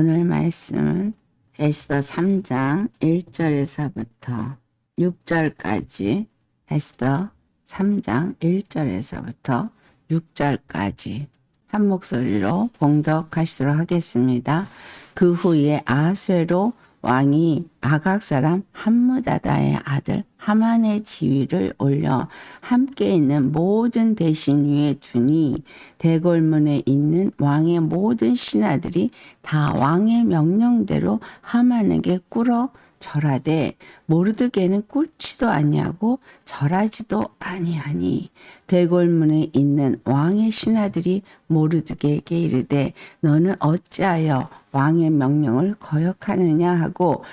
오늘 말씀은 에스더 3장 1절에서부터 6절까지, 에스더 3장 1절에서부터 6절까지 한 목소리로 봉독하시도록 하겠습니다. 그 후에 아하수에로 왕이 아각 사람 함므다다의 아들 하만의 지위를 올려 함께 있는 모든 대신 위에 두니 대궐문에 있는 왕의 모든 신하들이 다 왕의 명령대로 하만에게 꿇어 절하되 모르드게는 꿇지도 아니하고 절하지도 아니하니 대궐문에 있는 왕의 신하들이 모르드게에게 이르되 너는 어찌하여 왕의 명령을 거역하느냐 하고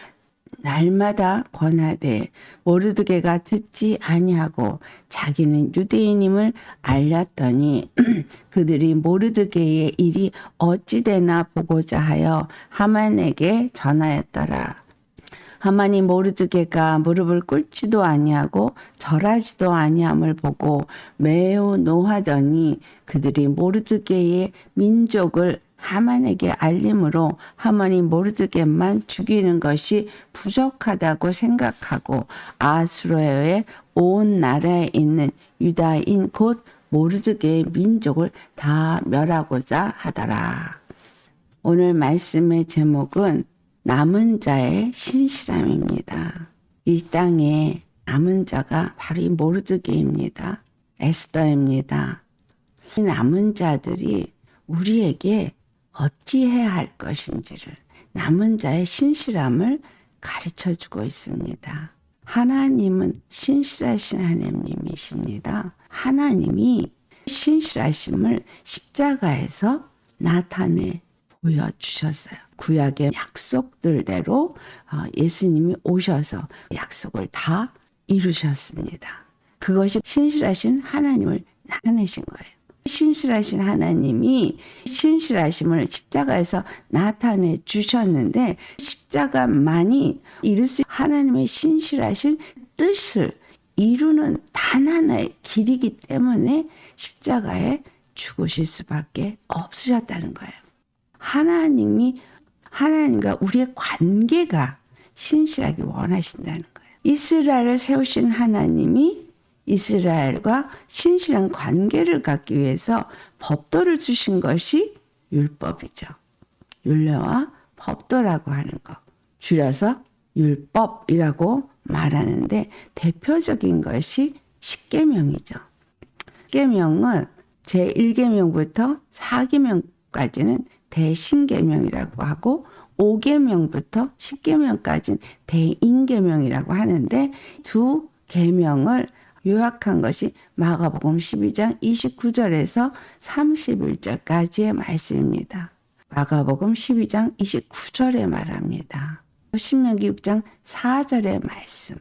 날마다 권하되 모르드게가 듣지 아니하고 자기는 유대인임을 알렸더니 그들이 모르드게의 일이 어찌 되나 보고자 하여 하만에게 전하였더라. 하만이 모르드게가 무릎을 꿇지도 아니하고 절하지도 아니함을 보고 매우 노하더니 그들이 모르드게의 민족을 하만에게 알림으로 하만이 모르드게만 죽이는 것이 부족하다고 생각하고 아수르의 온 나라에 있는 유다인 곧 모르드게의 민족을 다 멸하고자 하더라. 오늘 말씀의 제목은 남은 자의 신실함입니다. 이 땅에 남은 자가 바로 이 모르드게입니다. 에스더입니다. 이 남은 자들이 우리에게 어찌해야 할 것인지를 남은 자의 신실함을 가르쳐주고 있습니다. 하나님은 신실하신 하나님이십니다. 하나님이 신실하심을 십자가에서 나타내 보여주셨어요. 구약의 약속들대로 예수님이 오셔서 약속을 다 이루셨습니다. 그것이 신실하신 하나님을 나타내신 거예요. 신실하신 하나님이 신실하심을 십자가에서 나타내 주셨는데 십자가만이 이룰 수 하나님의 신실하신 뜻을 이루는 단 하나의 길이기 때문에 십자가에 죽으실 수밖에 없으셨다는 거예요. 하나님과 우리의 관계가 신실하게 원하신다는 거예요. 이스라엘을 세우신 하나님이 이스라엘과 신실한 관계를 갖기 위해서 법도를 주신 것이 율법이죠. 율례와 법도라고 하는 거. 줄여서 율법이라고 말하는데 대표적인 것이 십계명이죠. 십계명은 제1계명부터 4계명까지는 대신계명이라고 하고 5계명부터 10계명까지는 대인계명이라고 하는데 두 계명을 요약한 것이 마가복음 12장 29절에서 31절까지의 말씀입니다. 마가복음 12장 29절에 말합니다. 신명기 6장 4절의 말씀.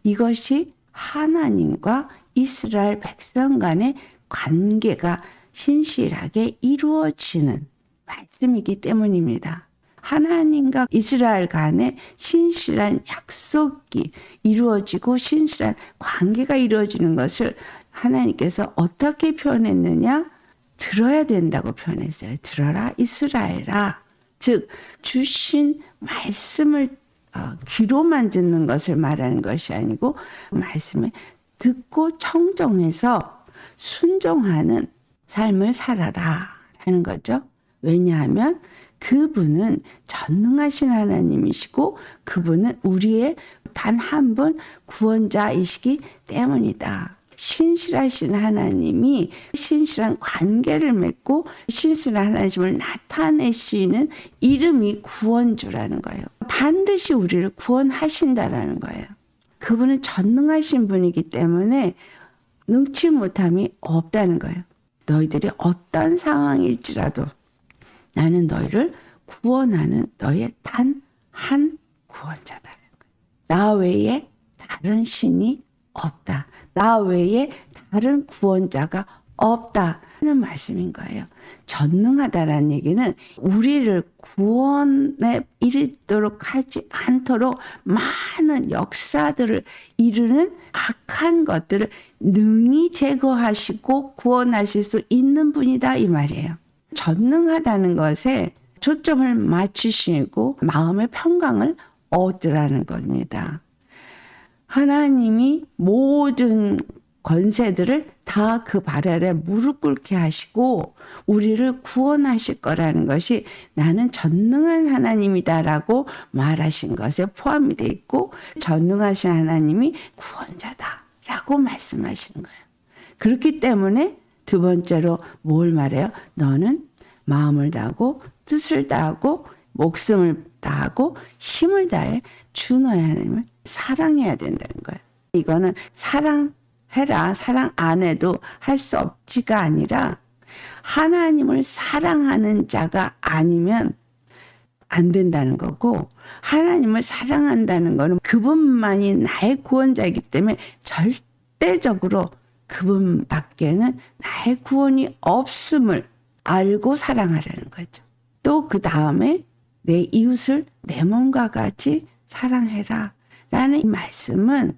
이것이 하나님과 이스라엘 백성 간의 관계가 신실하게 이루어지는 말씀이기 때문입니다. 하나님과 이스라엘 간에 신실한 약속이 이루어지고 신실한 관계가 이루어지는 것을 하나님께서 어떻게 표현했느냐? 들어야 된다고 표현했어요. 들어라 이스라엘아. 즉 주신 말씀을 귀로만 듣는 것을 말하는 것이 아니고 말씀을 듣고 청정해서 순종하는 삶을 살아라 하는 거죠. 왜냐하면 그분은 전능하신 하나님이시고 그분은 우리의 단 한 분 구원자이시기 때문이다. 신실하신 하나님이 신실한 관계를 맺고 신실한 하나님을 나타내시는 이름이 구원주라는 거예요. 반드시 우리를 구원하신다라는 거예요. 그분은 전능하신 분이기 때문에 능치 못함이 없다는 거예요. 너희들이 어떤 상황일지라도 나는 너희를 구원하는 너의 단 한 구원자다. 나 외에 다른 신이 없다. 나 외에 다른 구원자가 없다 하는 말씀인 거예요. 전능하다라는 얘기는 우리를 구원에 이르도록 하지 않도록 많은 역사들을 이루는 악한 것들을 능히 제거하시고 구원하실 수 있는 분이다 이 말이에요. 전능하다는 것에 초점을 맞추시고 마음의 평강을 얻으라는 겁니다. 하나님이 모든 권세들을 다 그 발 아래 무릎 꿇게 하시고 우리를 구원하실 거라는 것이 나는 전능한 하나님이다라고 말하신 것에 포함이 되어 있고 전능하신 하나님이 구원자다라고 말씀하시는 거예요. 그렇기 때문에 두 번째로 뭘 말해요? 너는 마음을 다하고 뜻을 다하고 목숨을 다하고 힘을 다해 주 너의 하나님을 사랑해야 된다는 거예요. 이거는 사랑해라, 사랑 안 해도 할 수 없지가 아니라 하나님을 사랑하는 자가 아니면 안 된다는 거고, 하나님을 사랑한다는 거는 그분만이 나의 구원자이기 때문에 절대적으로 그분밖에는 나의 구원이 없음을 알고 사랑하라는 거죠. 또 그 다음에 내 이웃을 내 몸과 같이 사랑해라 라는 이 말씀은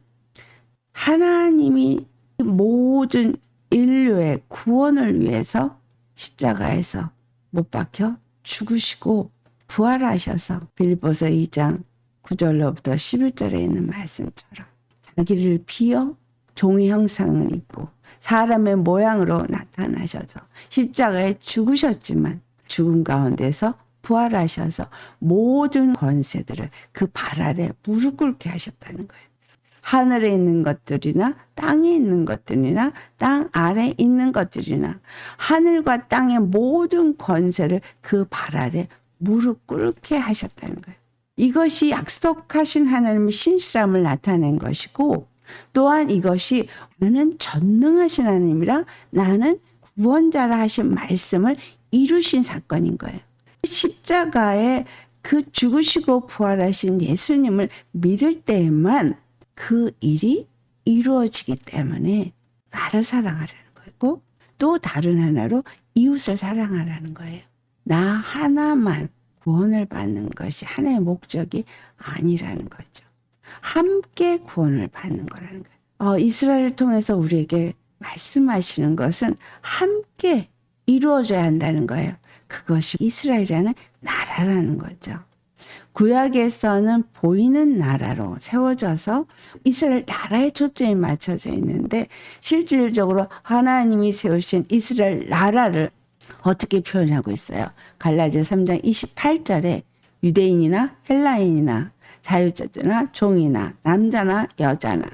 하나님이 모든 인류의 구원을 위해서 십자가에서 못 박혀 죽으시고 부활하셔서 빌립보서 2장 9절로부터 11절에 있는 말씀처럼 자기를 비어 종의 형상을 입고 사람의 모양으로 나타나셔서 십자가에 죽으셨지만 죽음 가운데서 부활하셔서 모든 권세들을 그 발 아래 무릎 꿇게 하셨다는 거예요. 하늘에 있는 것들이나 땅에 있는 것들이나 땅 아래 있는 것들이나 하늘과 땅의 모든 권세를 그 발 아래 무릎 꿇게 하셨다는 거예요. 이것이 약속하신 하나님의 신실함을 나타낸 것이고, 또한 이것이 나는 전능하신 하나님이라 나는 구원자라 하신 말씀을 이루신 사건인 거예요. 십자가에 그 죽으시고 부활하신 예수님을 믿을 때에만 그 일이 이루어지기 때문에 나를 사랑하라는 거고, 또 다른 하나로 이웃을 사랑하라는 거예요. 나 하나만 구원을 받는 것이 하나의 목적이 아니라는 거죠. 함께 구원을 받는 거라는 거예요. 이스라엘을 통해서 우리에게 말씀하시는 것은 함께 이루어져야 한다는 거예요. 그것이 이스라엘이라는 나라라는 거죠. 구약에서는 보이는 나라로 세워져서 이스라엘 나라에 초점이 맞춰져 있는데, 실질적으로 하나님이 세우신 이스라엘 나라를 어떻게 표현하고 있어요? 갈라디아 3장 28절에 유대인이나 헬라인이나 자유자나 종이나 남자나 여자나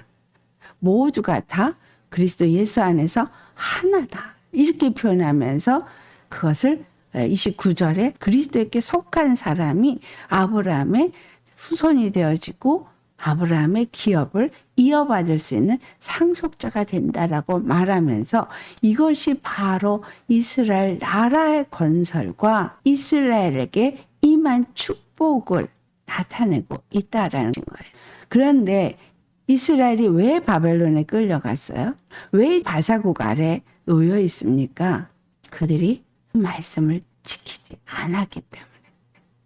모두가 다 그리스도 예수 안에서 하나다, 이렇게 표현하면서 그것을 29절에 그리스도에게 속한 사람이 아브라함의 후손이 되어지고 아브라함의 기업을 이어받을 수 있는 상속자가 된다라고 말하면서 이것이 바로 이스라엘 나라의 건설과 이스라엘에게 임한 축복을 나타내고 있다라는 거예요. 그런데 이스라엘이 왜 바벨론에 끌려갔어요? 왜 바사국 아래 놓여 있습니까? 그들이 말씀을 지키지 않았기 때문에.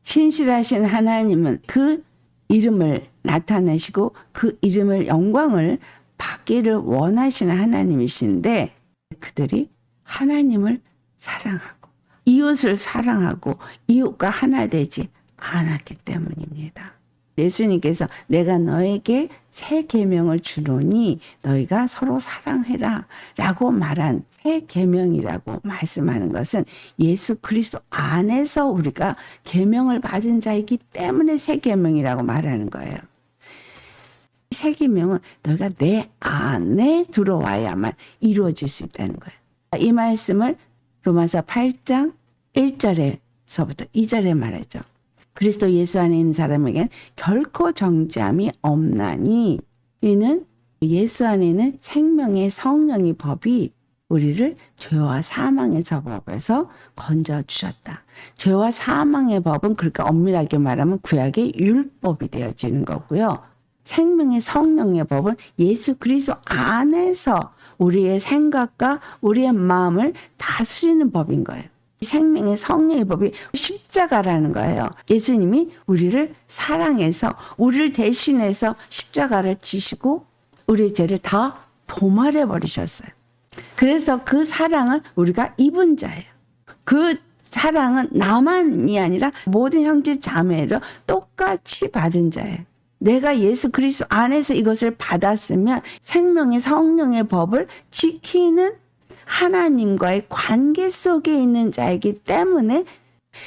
신실하신 하나님은 그 이름을 나타내시고 그 이름을 영광을 받기를 원하시는 하나님이신데, 그들이 하나님을 사랑하고 이웃을 사랑하고 이웃과 하나 되지 않았기 때문입니다. 예수님께서 내가 너에게 새 계명을 주노니 너희가 서로 사랑해라 라고 말한 새 계명이라고 말씀하는 것은 예수 그리스도 안에서 우리가 계명을 받은 자이기 때문에 새 계명이라고 말하는 거예요. 새 계명은 너희가 내 안에 들어와야만 이루어질 수 있다는 거예요. 이 말씀을 로마서 8장 1절에서부터 2절에 말하죠. 그리스도 예수 안에 있는 사람에겐 결코 정죄함이 없나니 이는 예수 안에 있는 생명의 성령의 법이 우리를 죄와 사망의 법에서 건져주셨다. 죄와 사망의 법은 그러니까 엄밀하게 말하면 구약의 율법이 되어지는 거고요. 생명의 성령의 법은 예수 그리스도 안에서 우리의 생각과 우리의 마음을 다스리는 법인 거예요. 생명의 성령의 법이 십자가라는 거예요. 예수님이 우리를 사랑해서 우리를 대신해서 십자가를 지시고 우리의 죄를 다 도말해 버리셨어요. 그래서 그 사랑을 우리가 입은 자예요. 그 사랑은 나만이 아니라 모든 형제 자매를 똑같이 받은 자예요. 내가 예수 그리스도 안에서 이것을 받았으면 생명의 성령의 법을 지키는 하나님과의 관계 속에 있는 자이기 때문에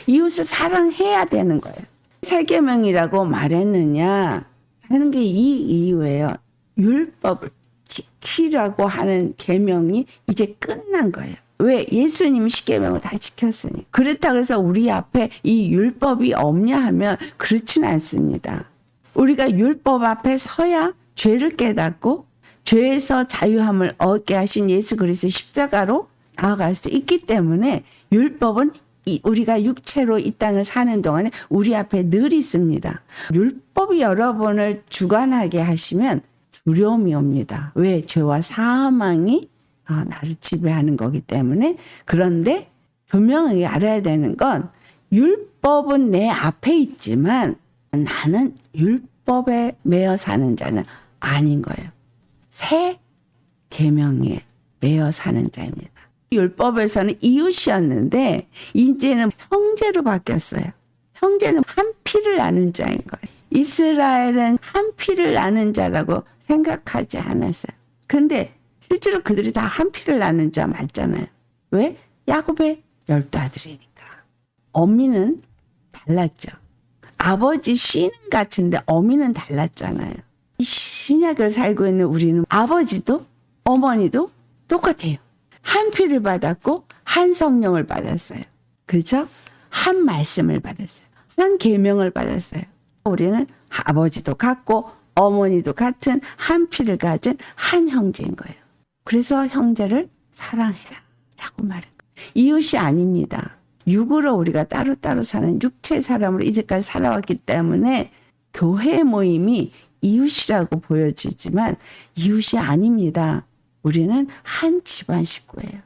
이웃을 사랑해야 되는 거예요. 세 계명이라고 말했느냐 하는 게 이 이유예요. 율법을 지키라고 하는 계명이 이제 끝난 거예요. 왜? 예수님이 십계명을 다 지켰으니. 그렇다 그래서 우리 앞에 이 율법이 없냐 하면 그렇지는 않습니다. 우리가 율법 앞에 서야 죄를 깨닫고 죄에서 자유함을 얻게 하신 예수 그리스도 십자가로 나아갈 수 있기 때문에 율법은 우리가 육체로 이 땅을 사는 동안에 우리 앞에 늘 있습니다. 율법이 여러분을 주관하게 하시면 두려움이 옵니다. 왜? 죄와 사망이 나를 지배하는 거기 때문에. 그런데 분명하게 알아야 되는 건 율법은 내 앞에 있지만 나는 율법에 매여 사는 자는 아닌 거예요. 새 계명에 매여 사는 자입니다. 율법에서는 이웃이었는데 이제는 형제로 바뀌었어요. 형제는 한 피를 나눈 자인 거예요. 이스라엘은 한 피를 나눈 자라고 생각하지 않았어요. 근데 실제로 그들이 다 한 피를 나눈 자 맞잖아요. 왜? 야곱의 12아들이니까. 어미는 달랐죠. 아버지 씨는 같은데 어미는 달랐잖아요. 이 신약을 살고 있는 우리는 아버지도 어머니도 똑같아요. 한 피를 받았고 한 성령을 받았어요. 그렇죠? 한 말씀을 받았어요. 한 계명을 받았어요. 우리는 아버지도 같고 어머니도 같은 한 피를 가진 한 형제인 거예요. 그래서 형제를 사랑해라 라고 말해요. 이웃이 아닙니다. 육으로 우리가 따로따로 사는 육체 사람으로 이제까지 살아왔기 때문에 교회 모임이 이웃이라고 보여지지만 이웃이 아닙니다. 우리는 한 집안 식구예요.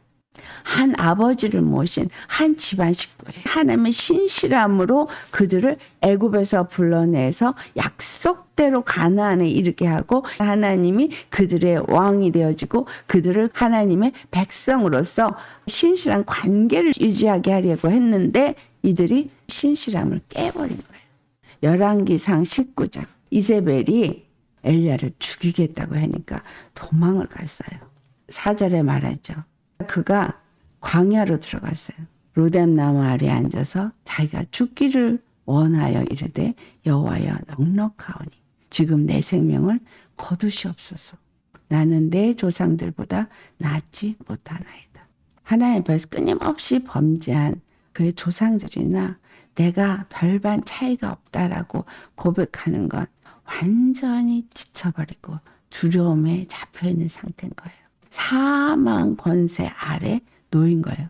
한 아버지를 모신 한 집안 식구예요. 하나님의 신실함으로 그들을 애굽에서 불러내서 약속대로 가나안에 이르게 하고 하나님이 그들의 왕이 되어지고 그들을 하나님의 백성으로서 신실한 관계를 유지하게 하려고 했는데 이들이 신실함을 깨버린 거예요. 열왕기상 19장 이세벨이 엘리야를 죽이겠다고 하니까 도망을 갔어요. 4절에 말하죠. 그가 광야로 들어갔어요. 로뎀나무 아래에 앉아서 자기가 죽기를 원하여 이르되 여호와여 넉넉하오니 지금 내 생명을 거두시옵소서. 나는 내 조상들보다 낫지 못하나이다. 하나님 앞에서 끊임없이 범죄한 그의 조상들이나 내가 별반 차이가 없다라고 고백하는 건 완전히 지쳐버리고 두려움에 잡혀있는 상태인 거예요. 사망 권세 아래 놓인 거예요.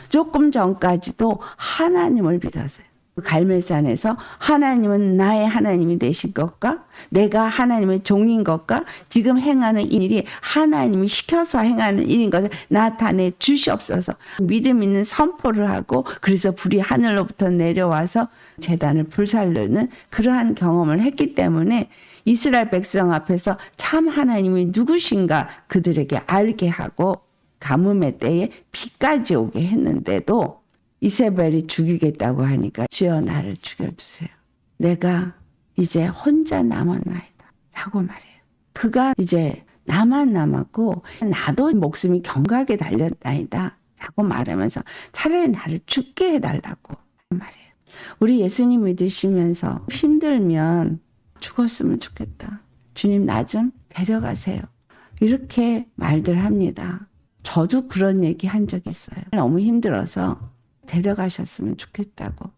조금 전까지도 하나님을 믿었어요. 갈멜산에서 하나님은 나의 하나님이 되신 것과 내가 하나님의 종인 것과 지금 행하는 일이 하나님이 시켜서 행하는 일인 것을 나타내 주시옵소서. 믿음 있는 선포를 하고 그래서 불이 하늘로부터 내려와서 제단을 불살르는 그러한 경험을 했기 때문에 이스라엘 백성 앞에서 참 하나님이 누구신가 그들에게 알게 하고 가뭄의 때에 비까지 오게 했는데도 이세벨이 죽이겠다고 하니까 주여 나를 죽여주세요. 내가 이제 혼자 남았나이다 라고 말해요. 그가 이제 나만 남았고 나도 목숨이 경각에 달렸나이다 라고 말하면서 차라리 나를 죽게 해달라고 말해요. 우리 예수님 믿으시면서 힘들면 죽었으면 좋겠다. 주님 나 좀 데려가세요. 이렇게 말들 합니다. 저도 그런 얘기 한 적 있어요. 너무 힘들어서 데려가셨으면 좋겠다고.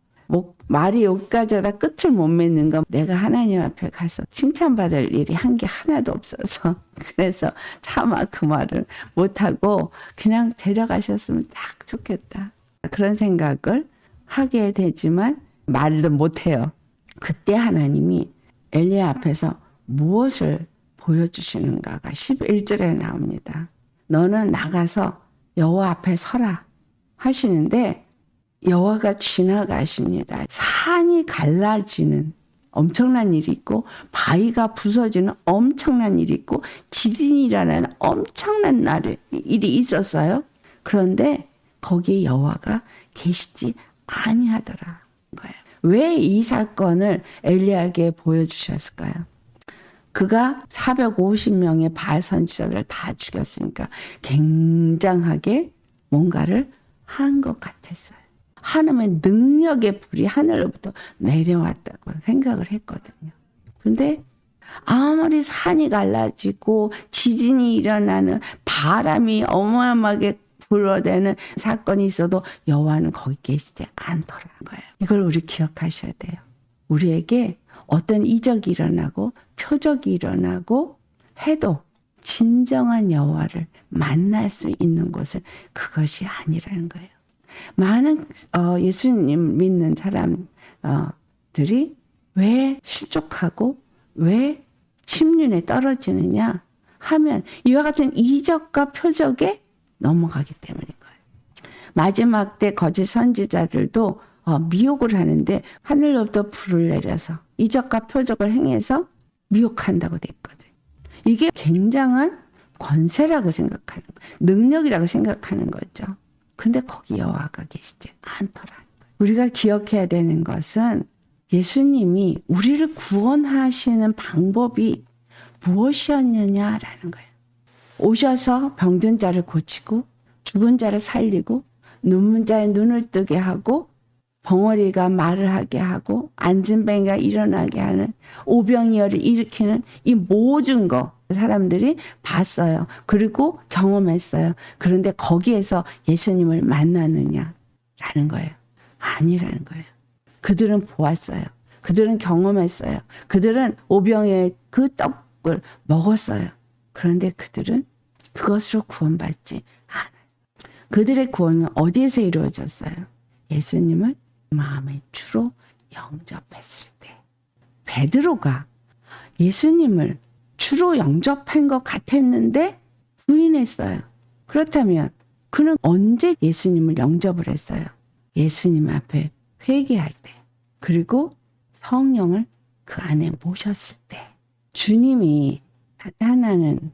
말이 여기까지 하다 끝을 못 맺는 건 내가 하나님 앞에 가서 칭찬받을 일이 한 게 하나도 없어서 그래서 차마 그 말을 못하고 그냥 데려가셨으면 딱 좋겠다. 그런 생각을 하게 되지만 말을 못해요. 그때 하나님이 엘리야 앞에서 무엇을 보여주시는가가 11절에 나옵니다. 너는 나가서 여호와 앞에 서라 하시는데 여호와가 지나가십니다. 산이 갈라지는 엄청난 일이 있고 바위가 부서지는 엄청난 일이 있고 지진이라는 엄청난 일이 있었어요. 그런데 거기에 여호와가 계시지 아니하더라 거예요. 왜 이 사건을 엘리야에게 보여주셨을까요? 그가 450명의 바알 선지자들을 다 죽였으니까 굉장하게 뭔가를 한 것 같았어요. 하나님의 능력의 불이 하늘로부터 내려왔다고 생각을 했거든요. 근데 아무리 산이 갈라지고 지진이 일어나는 바람이 어마어마하게 불어대는 사건이 있어도 여호와는 거기 계시지 않더라는 거예요. 이걸 우리 기억하셔야 돼요. 우리에게 어떤 이적이 일어나고 표적이 일어나고 해도 진정한 여호와를 만날 수 있는 곳은 그것이 아니라는 거예요. 많은 예수님 믿는 사람들이 왜 실족하고 왜 침륜에 떨어지느냐 하면 이와 같은 이적과 표적에 넘어가기 때문인 거예요. 마지막 때 거짓 선지자들도 미혹을 하는데 하늘로부터 불을 내려서 이적과 표적을 행해서 미혹한다고 됐거든요. 이게 굉장한 권세라고 생각하는 거예요. 능력이라고 생각하는 거죠. 근데 거기 여호와가 계시지 않더라는 거예요. 우리가 기억해야 되는 것은 예수님이 우리를 구원하시는 방법이 무엇이었느냐라는 거예요. 오셔서 병든 자를 고치고 죽은 자를 살리고 눈문 자의 눈을 뜨게 하고 벙어리가 말을 하게 하고 앉은 뱅이가 일어나게 하는 오병이어를 일으키는 이 모든 거 사람들이 봤어요. 그리고 경험했어요. 그런데 거기에서 예수님을 만났느냐라는 거예요. 아니라는 거예요. 그들은 보았어요. 그들은 경험했어요. 그들은 오병이어의 그 떡을 먹었어요. 그런데 그들은 그것으로 구원받지 않아요. 그들의 구원은 어디에서 이루어졌어요? 예수님을 마음의 주로 영접했을 때. 베드로가 예수님을 주로 영접한 것 같았는데 부인했어요. 그렇다면 그는 언제 예수님을 영접을 했어요? 예수님 앞에 회개할 때, 그리고 성령을 그 안에 모셨을 때. 주님이 나타나는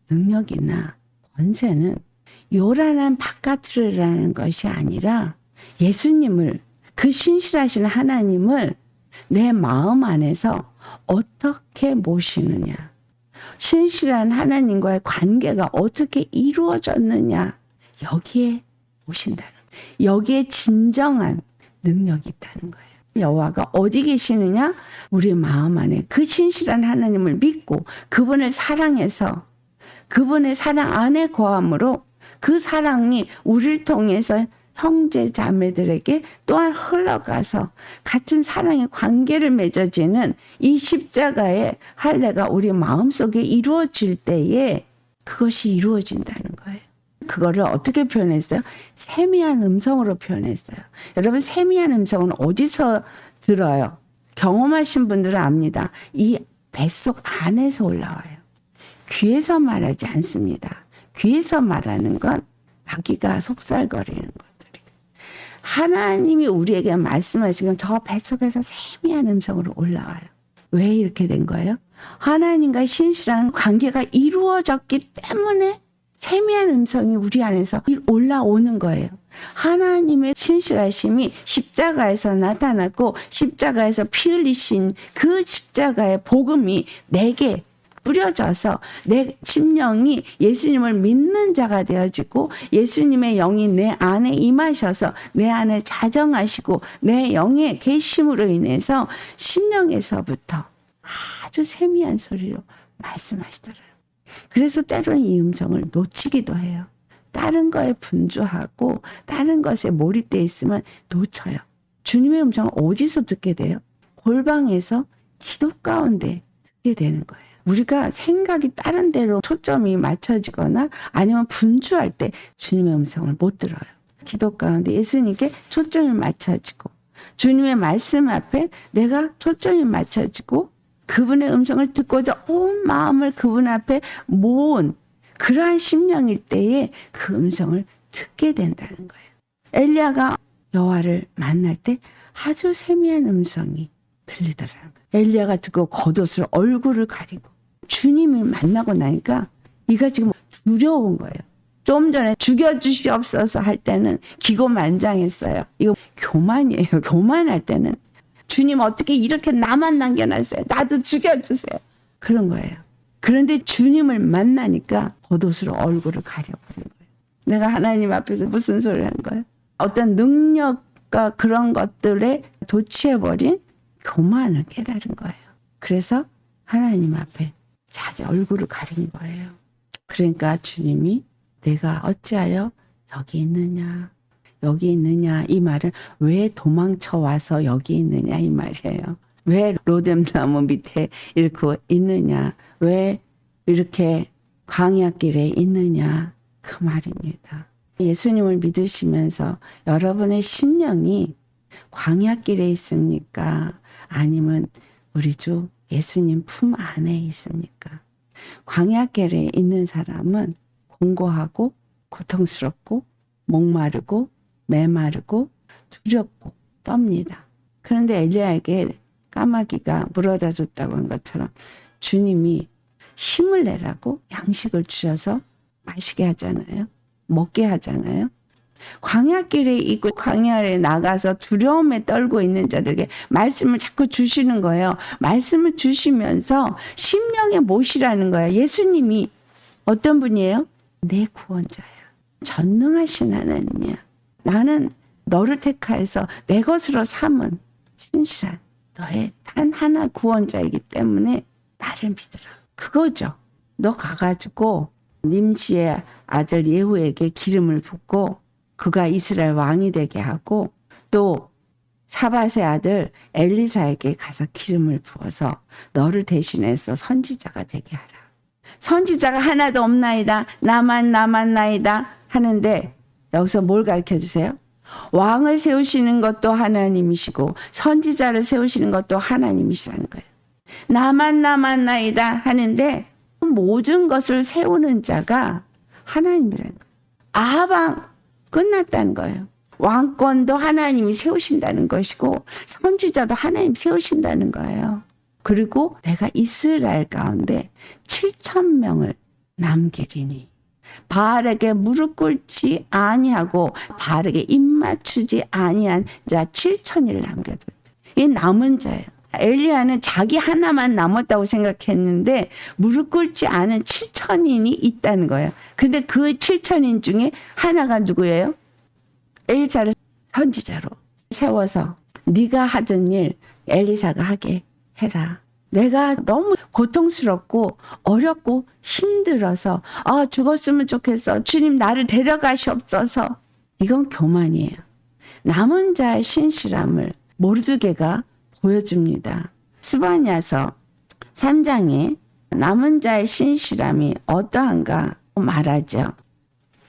능력이나 권세는 요란한 바깥으로라는 것이 아니라 예수님을, 그 신실하신 하나님을 내 마음 안에서 어떻게 모시느냐, 신실한 하나님과의 관계가 어떻게 이루어졌느냐, 여기에 모신다는 거예요. 여기에 진정한 능력이 있다는 거예요. 여호와가 어디 계시느냐? 우리 마음 안에 그 신실한 하나님을 믿고 그분을 사랑해서 그분의 사랑 안에 거함으로 그 사랑이 우리를 통해서 형제 자매들에게 또한 흘러가서 같은 사랑의 관계를 맺어지는 이 십자가의 할례가 우리 마음속에 이루어질 때에 그것이 이루어진다는 거예요. 그거를 어떻게 표현했어요? 세미한 음성으로 표현했어요. 여러분, 세미한 음성은 어디서 들어요? 경험하신 분들은 압니다. 이 뱃속 안에서 올라와요. 귀에서 말하지 않습니다. 귀에서 말하는 건 마귀가 속살거리는 것들이에요. 하나님이 우리에게 말씀하신 건 저 뱃속에서 세미한 음성으로 올라와요. 왜 이렇게 된 거예요? 하나님과 신실한 관계가 이루어졌기 때문에 세미한 음성이 우리 안에서 올라오는 거예요. 하나님의 신실하심이 십자가에서 나타났고 십자가에서 피 흘리신 그 십자가의 복음이 내게 뿌려져서 내 심령이 예수님을 믿는 자가 되어지고 예수님의 영이 내 안에 임하셔서 내 안에 자정하시고 내 영의 계심으로 인해서 심령에서부터 아주 세미한 소리로 말씀하시더라고요. 그래서 때로는 이 음성을 놓치기도 해요. 다른 거에 분주하고 다른 것에 몰입되어 있으면 놓쳐요. 주님의 음성을 어디서 듣게 돼요? 골방에서 기도 가운데 듣게 되는 거예요. 우리가 생각이 다른 데로 초점이 맞춰지거나 아니면 분주할 때 주님의 음성을 못 들어요. 기도 가운데 예수님께 초점이 맞춰지고 주님의 말씀 앞에 내가 초점이 맞춰지고 그분의 음성을 듣고자 온 마음을 그분 앞에 모은 그러한 심령일 때에 그 음성을 듣게 된다는 거예요. 엘리야가 여호와를 만날 때 아주 세미한 음성이 들리더라는 거예요. 엘리야가 듣고 겉옷을 얼굴을 가리고 주님을 만나고 나니까 이가 지금 두려운 거예요. 좀 전에 죽여주시옵소서 할 때는 기고만장했어요. 이거 교만이에요. 교만할 때는 주님 어떻게 이렇게 나만 남겨놨어요. 나도 죽여주세요. 그런 거예요. 그런데 주님을 만나니까 겉옷으로 얼굴을 가려버린 거예요. 내가 하나님 앞에서 무슨 소리를 한 거예요? 어떤 능력과 그런 것들에 도취해버린 교만을 깨달은 거예요. 그래서 하나님 앞에 자기 얼굴을 가린 거예요. 그러니까 주님이 내가 어찌하여 여기 있느냐, 여기 있느냐, 이 말은 왜 도망쳐 와서 여기 있느냐 이 말이에요. 왜 로뎀나무 밑에 이렇게 있느냐, 왜 이렇게 광야길에 있느냐 그 말입니다. 예수님을 믿으시면서 여러분의 심령이 광야길에 있습니까? 아니면 우리 주 예수님 품 안에 있습니까? 광야길에 있는 사람은 공고하고 고통스럽고 목마르고 메마르고 두렵고 떱니다. 그런데 엘리야에게 까마귀가 물어다 줬다고 한 것처럼 주님이 힘을 내라고 양식을 주셔서 마시게 하잖아요. 먹게 하잖아요. 광야길에 있고 광야에 나가서 두려움에 떨고 있는 자들에게 말씀을 자꾸 주시는 거예요. 말씀을 주시면서 심령에 모시라는 거예요. 예수님이 어떤 분이에요? 내 구원자야. 전능하신 하나님이야. 나는 너를 택하여서 내 것으로 삼은 신실한 너의 단 하나 구원자이기 때문에 나를 믿으라. 그거죠. 너 가가지고 님시의 아들 예후에게 기름을 붓고 그가 이스라엘 왕이 되게 하고 또 사밧의 아들 엘리사에게 가서 기름을 부어서 너를 대신해서 선지자가 되게 하라. 선지자가 하나도 없나이다. 나만 나이다 하는데 여기서 뭘 가르쳐 주세요? 왕을 세우시는 것도 하나님이시고 선지자를 세우시는 것도 하나님이시라는 거예요. 나만 나이다 하는데 모든 것을 세우는 자가 하나님이라는 거예요. 아방 끝났다는 거예요. 왕권도 하나님이 세우신다는 것이고 선지자도 하나님 세우신다는 거예요. 그리고 내가 이스라엘 가운데 7,000명을 남기리니 바알에게 무릎 꿇지 아니하고 바알에게 입 맞추지 아니한 자 7,000을 남겨둘 때. 이 남은 자예요. 엘리야는 자기 하나만 남았다고 생각했는데 무릎 꿇지 않은 7,000인이 있다는 거예요. 근데 그 7,000인 중에 하나가 누구예요? 엘리사를 선지자로 세워서 네가 하던 일 엘리사가 하게 해라. 내가 너무 고통스럽고 어렵고 힘들어서 죽었으면 좋겠어. 주님 나를 데려가시옵소서. 이건 교만이에요. 남은 자의 신실함을 모르드게가 보여줍니다. 스바냐서 3장에 남은 자의 신실함이 어떠한가 말하죠.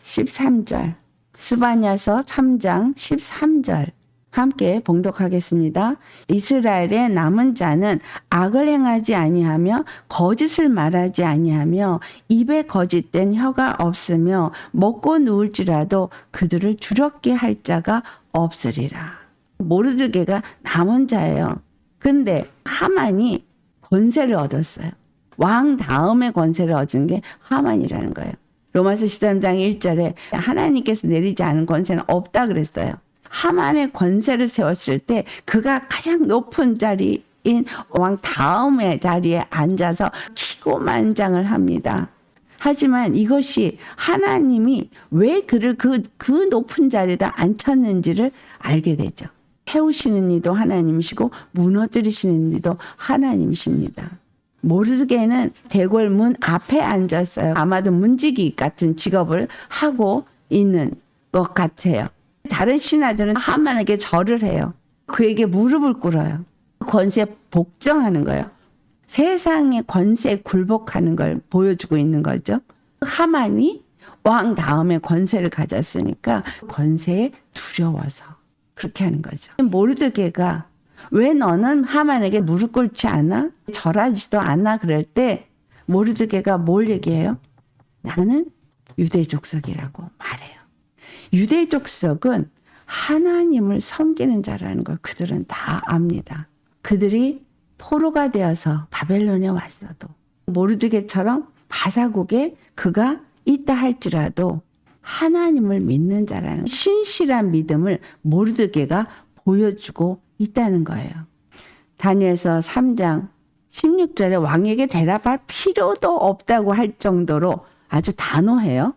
13절 스바냐서 3장 13절 함께 봉독하겠습니다. 이스라엘의 남은 자는 악을 행하지 아니하며 거짓을 말하지 아니하며 입에 거짓된 혀가 없으며 먹고 누울지라도 그들을 주렵게 할 자가 없으리라. 모르드게가 남은 자예요. 근데 하만이 권세를 얻었어요. 왕 다음에 권세를 얻은 게 하만이라는 거예요. 로마서 13장 1절에 하나님께서 내리지 않은 권세는 없다 그랬어요. 하만의 권세를 세웠을 때 그가 가장 높은 자리인 왕 다음의 자리에 앉아서 기고만장을 합니다. 하지만 이것이 하나님이 왜 그를 그 높은 자리에다 앉혔는지를 알게 되죠. 세우시는 이도 하나님이시고 무너뜨리시는 이도 하나님이십니다. 모르드게는 대궐 문 앞에 앉았어요. 아마도 문지기 같은 직업을 하고 있는 것 같아요. 다른 신하들은 하만에게 절을 해요. 그에게 무릎을 꿇어요. 권세에 복종하는 거예요. 세상의 권세에 굴복하는 걸 보여주고 있는 거죠. 하만이 왕 다음에 권세를 가졌으니까 권세에 두려워서 그렇게 하는 거죠. 모르드게가 왜 너는 하만에게 무릎 꿇지 않아? 절하지도 않아? 그럴 때 모르드게가 뭘 얘기해요? 나는 유대 족속이라고 말해요. 유대 족속은 하나님을 섬기는 자라는 걸 그들은 다 압니다. 그들이 포로가 되어서 바벨론에 왔어도 모르드게처럼 바사국에 그가 있다 할지라도 하나님을 믿는 자라는 신실한 믿음을 모르드게가 보여주고 있다는 거예요. 다니엘서 3장 16절에 왕에게 대답할 필요도 없다고 할 정도로 아주 단호해요.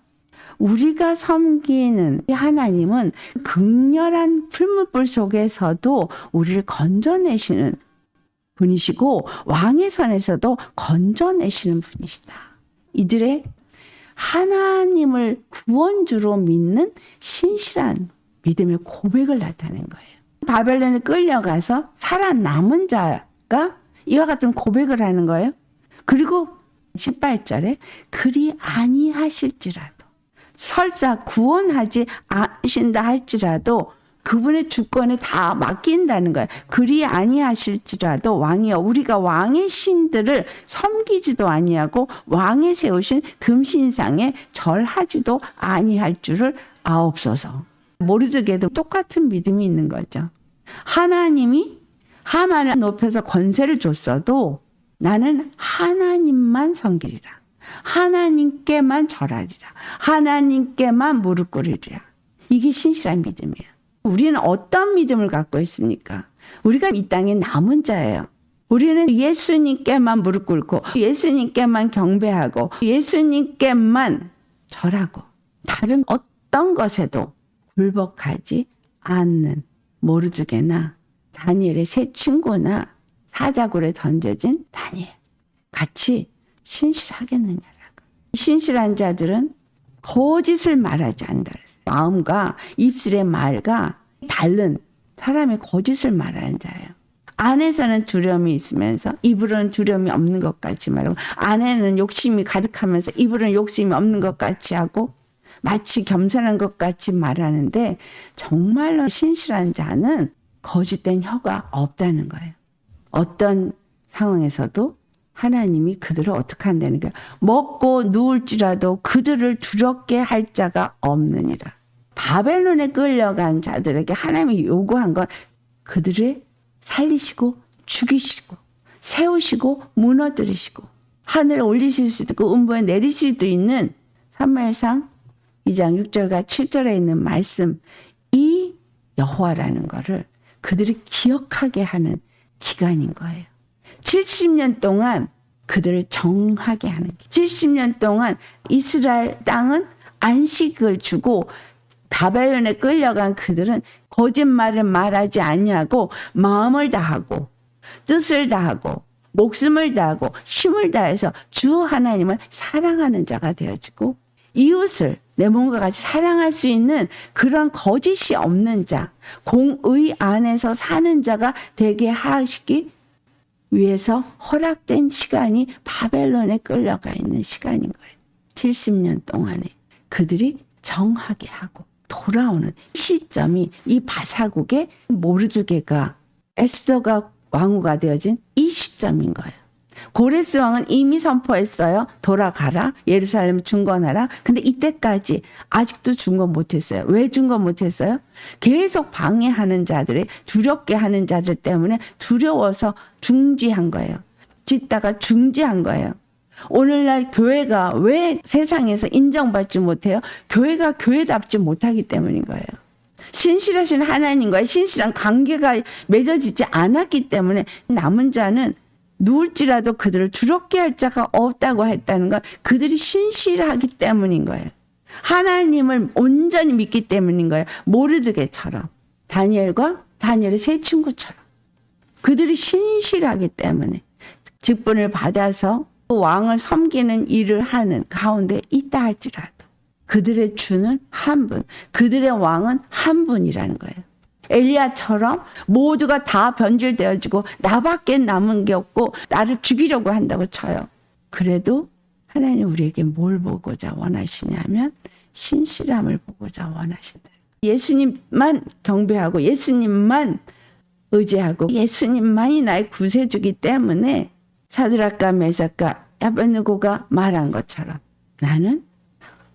우리가 섬기는 하나님은 극렬한 풀무불 속에서도 우리를 건져내시는 분이시고 왕의 손에서도 건져내시는 분이시다. 이들의 하나님을 구원주로 믿는 신실한 믿음의 고백을 나타낸 거예요. 바벨론에 끌려가서 살아남은 자가 이와 같은 고백을 하는 거예요. 그리고 18절에 그리 아니하실지라도 설사 구원하지 않으신다 할지라도 그분의 주권에 다 맡긴다는 거예요. 그리 아니하실지라도 왕이여 우리가 왕의 신들을 섬기지도 아니하고 왕의 세우신 금신상에 절하지도 아니할 줄을 아옵소서. 모르드게도 똑같은 믿음이 있는 거죠. 하나님이 하만을 높여서 권세를 줬어도 나는 하나님만 섬기리라. 하나님께만 절하리라. 하나님께만 무릎 꿇으리라. 이게 신실한 믿음이에요. 우리는 어떤 믿음을 갖고 있습니까? 우리가 이 땅에 남은 자예요. 우리는 예수님께만 무릎 꿇고 예수님께만 경배하고 예수님께만 절하고 다른 어떤 것에도 굴복하지 않는 모르드게나 다니엘의 세 친구나 사자굴에 던져진 다니엘 같이 신실하겠느냐라고. 신실한 자들은 거짓을 말하지 않는다. 마음과 입술의 말과 다른 사람의 거짓을 말하는 자예요. 안에서는 두려움이 있으면서 입으로는 두려움이 없는 것 같이 말하고 안에는 욕심이 가득하면서 입으로는 욕심이 없는 것 같이 하고 마치 겸손한 것 같이 말하는데 정말로 신실한 자는 거짓된 혀가 없다는 거예요. 어떤 상황에서도 하나님이 그들을 어떻게 한다는 거예요. 먹고 누울지라도 그들을 두렵게 할 자가 없느니라. 바벨론에 끌려간 자들에게 하나님이 요구한 건 그들을 살리시고 죽이시고 세우시고 무너뜨리시고 하늘에 올리실 수도 있고 음부에 내리실 수도 있는 사무엘상 2장 6절과 7절에 있는 말씀 이 여호와라는 거를 그들이 기억하게 하는 기간인 거예요. 70년 동안 그들을 정하게 하는 게 70년 동안 이스라엘 땅은 안식을 주고 바벨론에 끌려간 그들은 거짓말을 말하지 않냐고 마음을 다하고 뜻을 다하고 목숨을 다하고 힘을 다해서 주 하나님을 사랑하는 자가 되어지고 이웃을 내 몸과 같이 사랑할 수 있는 그런 거짓이 없는 자, 공의 안에서 사는 자가 되게 하시기 위해서 허락된 시간이 바벨론에 끌려가 있는 시간인 거예요. 70년 동안에 그들이 정하게 하고 돌아오는 시점이 이 바사국의 모르드게가 에스더가 왕후가 되어진 이 시점인 거예요. 고레스 왕은 이미 선포했어요. 돌아가라. 예루살렘 중건하라. 근데 이때까지 아직도 중건 못했어요. 왜 중건 못했어요? 계속 방해하는 자들이 두렵게 하는 자들 때문에 두려워서 중지한 거예요. 짓다가 중지한 거예요. 오늘날 교회가 왜 세상에서 인정받지 못해요? 교회가 교회답지 못하기 때문인 거예요. 신실하신 하나님과의 신실한 관계가 맺어지지 않았기 때문에 남은 자는 누울지라도 그들을 두렵게 할 자가 없다고 했다는 건 그들이 신실하기 때문인 거예요. 하나님을 온전히 믿기 때문인 거예요. 모르드게처럼 다니엘과 다니엘의 세 친구처럼 그들이 신실하기 때문에 직분을 받아서 그 왕을 섬기는 일을 하는 가운데 있다 할지라도 그들의 주는 한 분, 그들의 왕은 한 분이라는 거예요. 엘리야처럼 모두가 다 변질되어지고 나밖에 남은 게 없고 나를 죽이려고 한다고 쳐요. 그래도 하나님 우리에게 뭘 보고자 원하시냐면 신실함을 보고자 원하신다. 예수님만 경배하고 예수님만 의지하고 예수님만이 나의 구세주기 때문에 사드락과 메삭과 아벳느고가 말한 것처럼 나는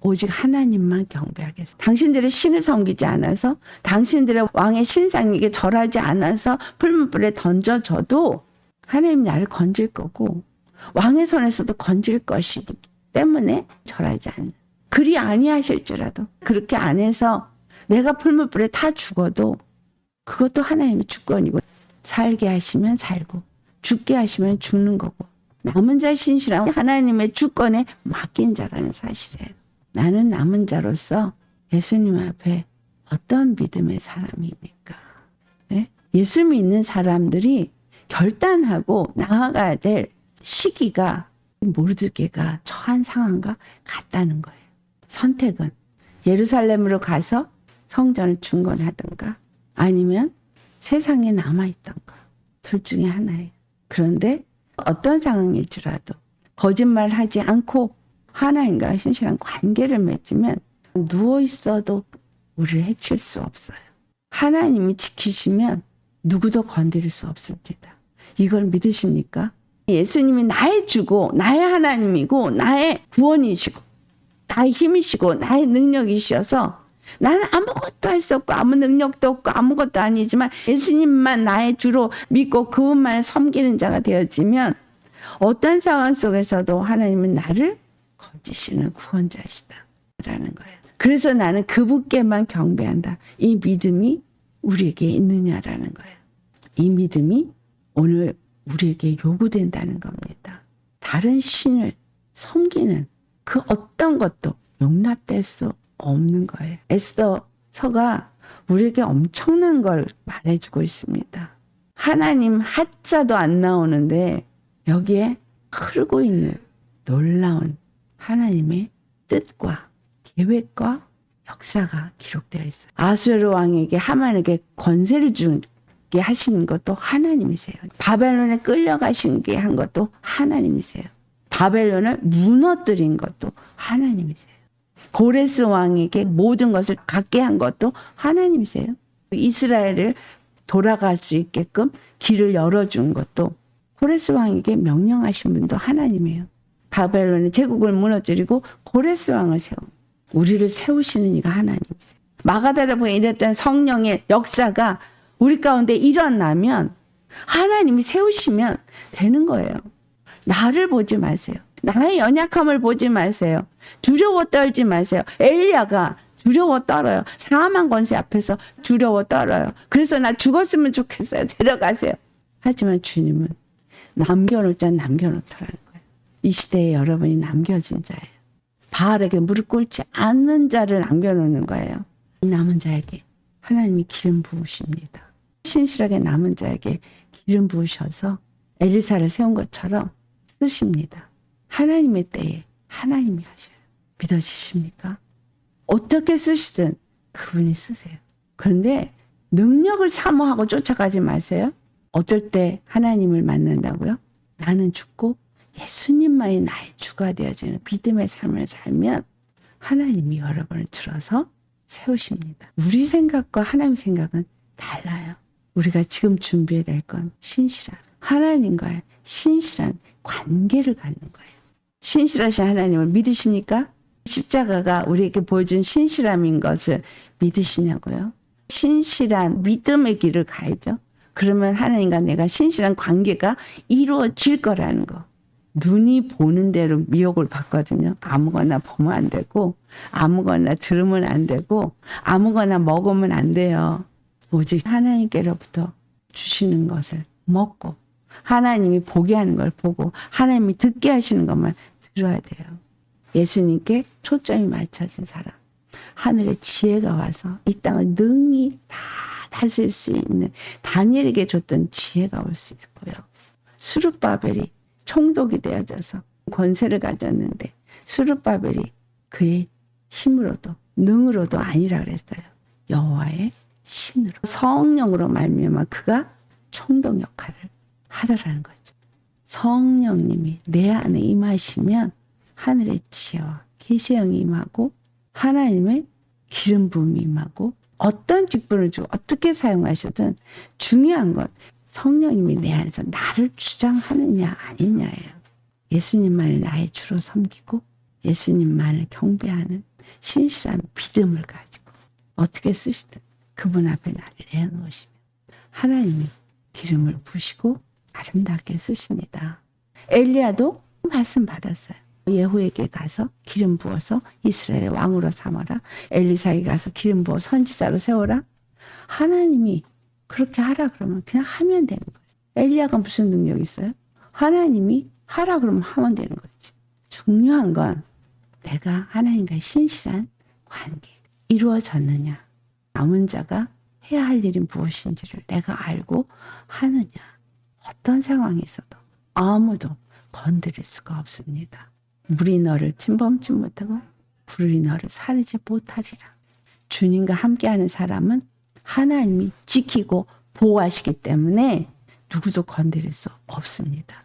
오직 하나님만 경배하겠어. 당신들의 신을 섬기지 않아서 당신들의 왕의 신상에게 절하지 않아서 풀무불에 던져져도 하나님 나를 건질 거고 왕의 손에서도 건질 것이기 때문에 절하지 않는. 그리 아니하실지라도 그렇게 안 해서 내가 풀무불에 타 죽어도 그것도 하나님의 주권이고, 살게 하시면 살고 죽게 하시면 죽는 거고, 남은 자 신실함은 하나님의 주권에 맡긴 자라는 사실이에요. 나는 남은 자로서 예수님 앞에 어떤 믿음의 사람입니까? 네? 예수 믿는 사람들이 결단하고 나아가야 될 시기가 모르드게가 처한 상황과 같다는 거예요. 선택은 예루살렘으로 가서 성전을 중건하든가 아니면 세상에 남아있던가, 둘 중에 하나예요. 그런데 어떤 상황일지라도 거짓말하지 않고 하나님과 신실한 관계를 맺으면 누워있어도 우리를 해칠 수 없어요. 하나님이 지키시면 누구도 건드릴 수 없습니다. 이걸 믿으십니까? 예수님이 나의 주고 나의 하나님이고 나의 구원이시고 나의 힘이시고 나의 능력이셔서 나는 아무것도 할 수 없고 아무 능력도 없고 아무것도 아니지만 예수님만 나의 주로 믿고 그분만 섬기는 자가 되어지면 어떤 상황 속에서도 하나님은 나를 건지시는 구원자시다라는 거예요. 그래서 나는 그분께만 경배한다. 이 믿음이 우리에게 있느냐라는 거예요. 이 믿음이 오늘 우리에게 요구된다는 겁니다. 다른 신을 섬기는 그 어떤 것도 용납될 수 없는 거예요. 에스더서가 우리에게 엄청난 걸 말해주고 있습니다. 하나님 하자도 안 나오는데 여기에 흐르고 있는 놀라운 하나님의 뜻과 계획과 역사가 기록되어 있어요. 아수르 왕에게 하만에게 권세를 주게 하시는 것도 하나님이세요. 바벨론에 끌려가신 게 한 것도 하나님이세요. 바벨론을 무너뜨린 것도 하나님이세요. 고레스 왕에게 모든 것을 갖게 한 것도 하나님이세요. 이스라엘을 돌아갈 수 있게끔 길을 열어준 것도 고레스 왕에게 명령하신 분도 하나님이에요. 바벨론의 제국을 무너뜨리고 고레스 왕을 세워 우리를 세우시는 이가 하나님이세요. 마가다라보에 일했던 성령의 역사가 우리 가운데 일어나면 하나님이 세우시면 되는 거예요. 나를 보지 마세요. 나의 연약함을 보지 마세요. 두려워 떨지 마세요. 엘리야가 두려워 떨어요. 사망 권세 앞에서 두려워 떨어요. 그래서 나 죽었으면 좋겠어요. 데려가세요. 하지만 주님은 남겨놓을 자는 남겨놓더라는 거예요. 이 시대에 여러분이 남겨진 자예요. 바알에게 무릎 꿇지 않는 자를 남겨놓는 거예요. 이 남은 자에게 하나님이 기름 부으십니다. 신실하게 남은 자에게 기름 부으셔서 엘리사를 세운 것처럼 쓰십니다. 하나님의 때에 하나님이 하셔요. 믿어지십니까? 어떻게 쓰시든 그분이 쓰세요. 그런데 능력을 사모하고 쫓아가지 마세요. 어떨 때 하나님을 만난다고요? 나는 죽고 예수님만이 나의 주가 되어지는 믿음의 삶을 살면 하나님이 여러분을 들어서 세우십니다. 우리 생각과 하나님 생각은 달라요. 우리가 지금 준비해야 될 건 신실한 하나님과의 신실한 관계를 갖는 거예요. 신실하신 하나님을 믿으십니까? 십자가가 우리에게 보여준 신실함인 것을 믿으시냐고요? 신실한 믿음의 길을 가야죠. 그러면 하나님과 내가 신실한 관계가 이루어질 거라는 거. 눈이 보는 대로 미혹을 받거든요. 아무거나 보면 안 되고 아무거나 들으면 안 되고 아무거나 먹으면 안 돼요. 오직 하나님께로부터 주시는 것을 먹고 하나님이 보게 하는 걸 보고 하나님이 듣게 하시는 것만 들어야 돼요. 예수님께 초점이 맞춰진 사람. 하늘의 지혜가 와서 이 땅을 능히 다 다스릴 수 있는 다니엘에게 줬던 지혜가 올 수 있고요. 스룹바벨이 총독이 되어져서 권세를 가졌는데 스룹바벨이 그의 힘으로도 능으로도 아니라 그랬어요. 여호와의 신으로 성령으로 말미암아 그가 총독 역할을 하더라는 거죠. 성령님이 내 안에 임하시면 하늘의 지혜와 계시의 영이 임하고 하나님의 기름 부음이 임하고 어떤 직분을 주고 어떻게 사용하셔든 중요한 건 성령님이 내 안에서 나를 주장하느냐 아니냐예요. 예수님만을 나의 주로 섬기고 예수님만을 경배하는 신실한 믿음을 가지고 어떻게 쓰시든 그분 앞에 나를 내어놓으시면 하나님이 기름을 부으시고 아름답게 쓰십니다. 엘리야도 말씀 받았어요. 예후에게 가서 기름 부어서 이스라엘의 왕으로 삼아라. 엘리사에게 가서 기름 부어 선지자로 세워라. 하나님이 그렇게 하라 그러면 그냥 하면 되는 거예요. 엘리야가 무슨 능력이 있어요? 하나님이 하라 그러면 하면 되는 거지. 중요한 건 내가 하나님과의 신실한 관계 이루어졌느냐. 남은 자가 해야 할 일이 무엇인지를 내가 알고 하느냐. 어떤 상황에서도 아무도 건드릴 수가 없습니다. 물이 너를 침범치 못하고 불이 너를 사르지 못하리라. 주님과 함께하는 사람은 하나님이 지키고 보호하시기 때문에 누구도 건드릴 수 없습니다.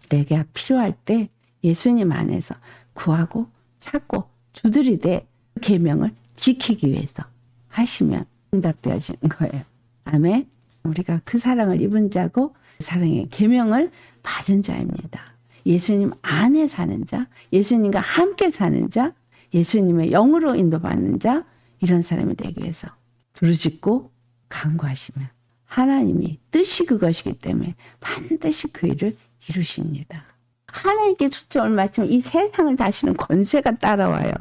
내가 필요할 때 예수님 안에서 구하고 찾고 두드리되 계명을 지키기 위해서 하시면 응답되어지는 거예요. 아멘. 우리가 그 사랑을 입은 자고 사랑의 계명을 받은 자입니다. 예수님 안에 사는 자, 예수님과 함께 사는 자, 예수님의 영으로 인도받는 자, 이런 사람이 되기 위해서 부르짖고 간구하시면 하나님이 뜻이 그것이기 때문에 반드시 그 일을 이루십니다. 하나님께 초점을 맞추면 이 세상을 다스리는 권세가 따라와요.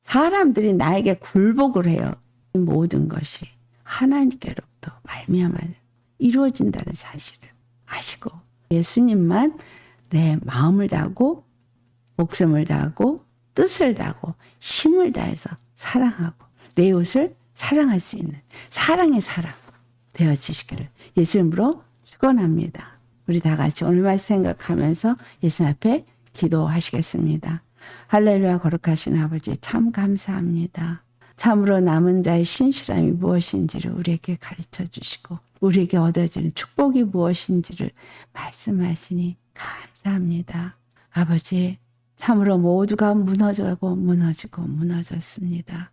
사람들이 나에게 굴복을 해요. 이 모든 것이 하나님께로부터 말미암아 이루어진다는 사실을 아시고 예수님만 내 마음을 다하고 목숨을 다하고 뜻을 다하고 힘을 다해서 사랑하고 내 이웃을 사랑할 수 있는 사랑의 사람 되어지시기를 예수님으로 축원합니다. 우리 다 같이 오늘 말씀 생각하면서 예수님 앞에 기도하시겠습니다. 할렐루야. 거룩하신 아버지 참 감사합니다. 참으로 남은 자의 신실함이 무엇인지를 우리에게 가르쳐 주시고 우리에게 얻어지는 축복이 무엇인지를 말씀하시니 감사합니다. 아버지 참으로 모두가 무너지고 무너졌습니다.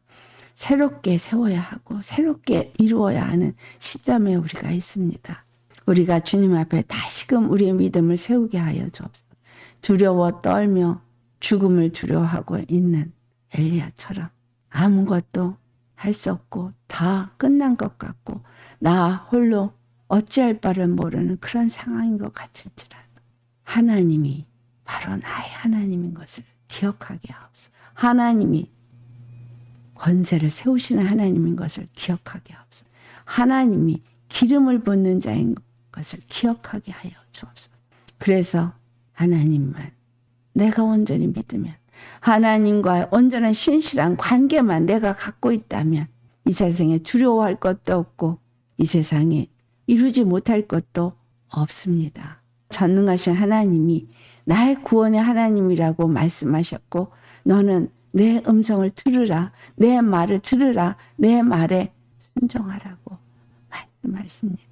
새롭게 세워야 하고 새롭게 이루어야 하는 시점에 우리가 있습니다. 우리가 주님 앞에 다시금 우리의 믿음을 세우게 하여 주옵소서. 두려워 떨며 죽음을 두려워하고 있는 엘리야처럼 아무것도 할 수 없고 다 끝난 것 같고 나 홀로 어찌할 바를 모르는 그런 상황인 것 같을지라도 하나님이 바로 나의 하나님인 것을 기억하게 하옵소서. 하나님이 권세를 세우시는 하나님인 것을 기억하게 하옵소서. 하나님이 기름을 붓는 자인 것을 기억하게 하여 주옵소서. 그래서 하나님만 내가 온전히 믿으면 하나님과의 온전한 신실한 관계만 내가 갖고 있다면 이 세상에 두려워할 것도 없고 이 세상에 이루지 못할 것도 없습니다. 전능하신 하나님이 나의 구원의 하나님이라고 말씀하셨고 너는 내 음성을 들으라, 내 말을 들으라, 내 말에 순종하라고 말씀하십니다.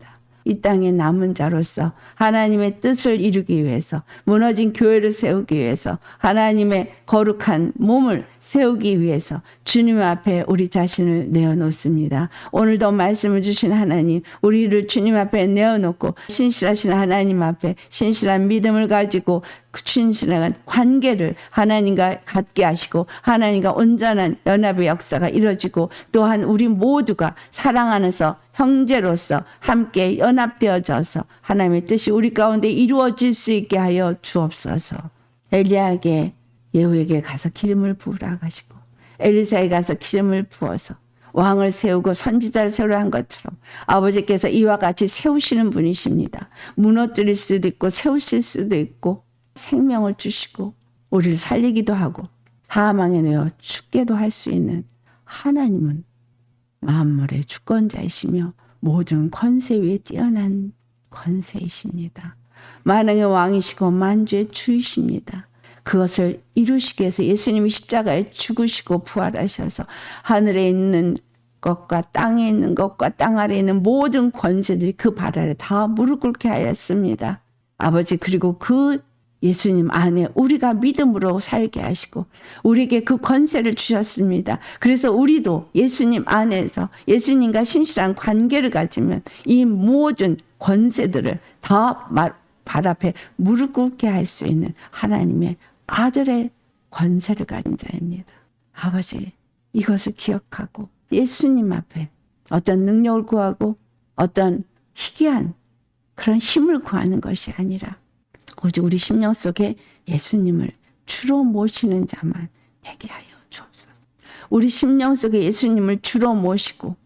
이 땅에 남은 자로서 하나님의 뜻을 이루기 위해서 무너진 교회를 세우기 위해서 하나님의 거룩한 몸을 세우기 위해서 주님 앞에 우리 자신을 내어놓습니다. 오늘도 말씀을 주신 하나님 우리를 주님 앞에 내어놓고 신실하신 하나님 앞에 신실한 믿음을 가지고 그 신실한 관계를 하나님과 갖게 하시고 하나님과 온전한 연합의 역사가 이루어지고 또한 우리 모두가 사랑 안에서 형제로서 함께 연합되어져서 하나님의 뜻이 우리 가운데 이루어질 수 있게 하여 주옵소서. 엘리야에게 예후에게 가서 기름을 부으라 하시고 엘리사에 가서 기름을 부어서 왕을 세우고 선지자를 세우라 한 것처럼 아버지께서 이와 같이 세우시는 분이십니다. 무너뜨릴 수도 있고 세우실 수도 있고 생명을 주시고 우리를 살리기도 하고 사망에 놓여 죽게도 할 수 있는 하나님은 만물의 주권자이시며 모든 권세 위에 뛰어난 권세이십니다. 만왕의 왕이시고 만주의 주이십니다. 그것을 이루시기 위해서 예수님이 십자가에 죽으시고 부활하셔서 하늘에 있는 것과 땅에 있는 것과 땅 아래에 있는 모든 권세들이 그 발 아래 다 무릎 꿇게 하였습니다. 아버지 그리고 그 예수님 안에 우리가 믿음으로 살게 하시고 우리에게 그 권세를 주셨습니다. 그래서 우리도 예수님 안에서 예수님과 신실한 관계를 가지면 이 모든 권세들을 다 발 앞에 무릎 꿇게 할 수 있는 하나님의 아들의 권세를 가진 자입니다. 아버지 이것을 기억하고 예수님 앞에 어떤 능력을 구하고 어떤 희귀한 그런 힘을 구하는 것이 아니라 오직 우리 심령 속에 예수님을 주로 모시는 자만 되게 하여 주옵소서. 우리 심령 속에 예수님을 주로 모시고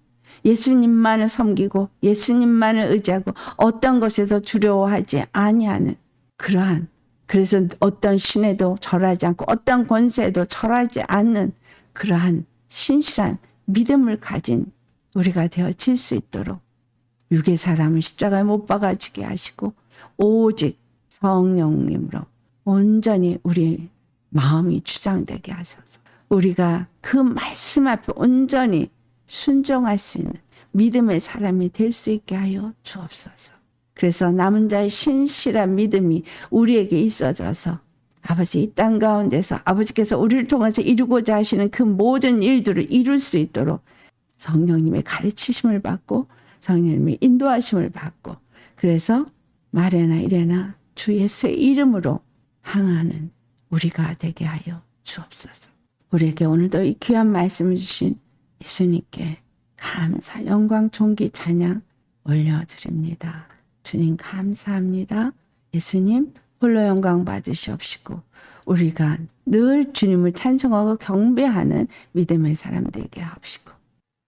예수님만을 섬기고 예수님만을 의지하고 어떤 것에도 두려워하지 아니하는 그러한, 그래서 어떤 신에도 절하지 않고 어떤 권세에도 절하지 않는 그러한 신실한 믿음을 가진 우리가 되어질 수 있도록 육의 사람을 십자가에 못 박아지게 하시고 오직 성령님으로 온전히 우리 마음이 주장되게 하소서. 우리가 그 말씀 앞에 온전히 순종할 수 있는 믿음의 사람이 될 수 있게 하여 주옵소서. 그래서 남은 자의 신실한 믿음이 우리에게 있어져서 아버지 이 땅 가운데서 아버지께서 우리를 통해서 이루고자 하시는 그 모든 일들을 이룰 수 있도록 성령님의 가르치심을 받고 성령님의 인도하심을 받고 그래서 말에나 이래나 주 예수의 이름으로 항하는 우리가 되게 하여 주옵소서. 우리에게 오늘도 이 귀한 말씀을 주신 예수님께 감사, 영광, 존귀, 찬양 올려드립니다. 주님 감사합니다. 예수님 홀로 영광 받으시옵시고 우리가 늘 주님을 찬송하고 경배하는 믿음의 사람 되게 하옵시고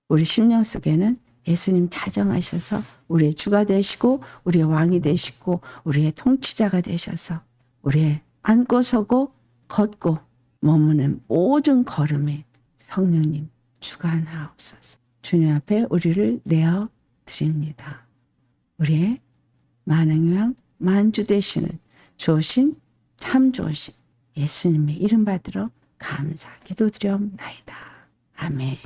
우리 심령 속에는 예수님 자정하셔서 우리의 주가 되시고 우리의 왕이 되시고 우리의 통치자가 되셔서 우리의 앉고 서고 걷고 머무는 모든 걸음에 성령님 주관하옵소서. 주님 앞에 우리를 내어 드립니다. 우리의 만왕의 만주 되시는 좋으신 참 좋으신 예수님의 이름 받들어 감사 기도드려옵나이다. 아멘.